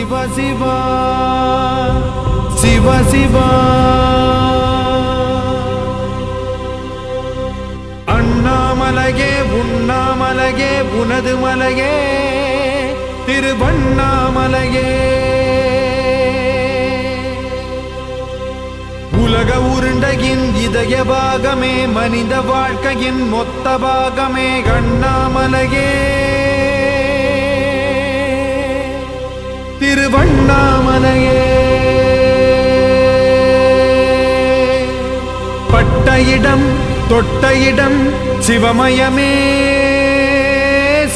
சிவ சிவா சிவ சிவா அண்ணாமலையே உண்ணாமலையே உனது மலையே திருவண்ணாமலையே உலக உருண்டையின் இதய பாகமே மனித வாழ்க்கையின் மொத்த பாகமே அண்ணாமலையே திருவண்ணாமலையே பட்ட இடம் தொட்ட இடம் சிவமயமே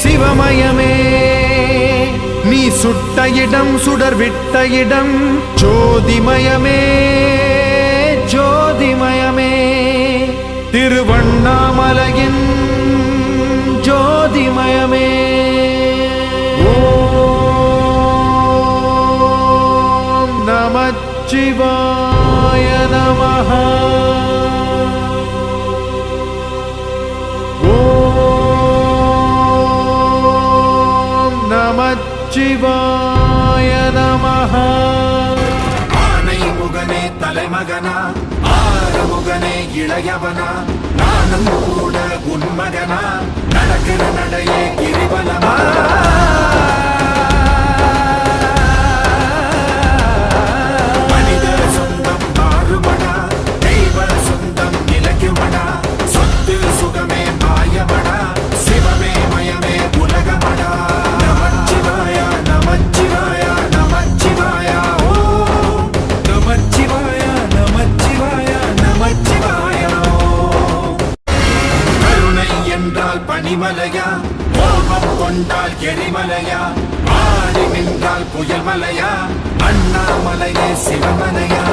சிவமயமே நீ சுட்ட இடம் சுடர் விட்ட இடம் ஜோதிமயமே ஜோதிமயமே திருவண்ணாமலையின் ஜோதிமயமே ஓம் நமச்சிவாய நமஹ ஓம் நமச்சிவாய நமஹ ஆனை முகனே தலைமகனா ஆறுமுகனே இளையவனா நானும் கூட உன்மகனா நடக்கிற நடையே கிரிவலமா மனித சொந்தம் மாறுமடா தெய்வ சொந்தம் நிலைக்குமடா சொத்து சுகமே மாயமடா சிவமே மயமே உலகமடா நமச்சிவாய நமச்சிவாய நமச்சிவாய ஓம் நமச்சிவாய நமச்சிவாய நமச்சிவாய கருணை என்றால் பனிமலையா கோபம் கொண்டால் எரிமலையா ஆடி நின்றால் புயல் மலையா அண்ணாமலையே சிவமலையா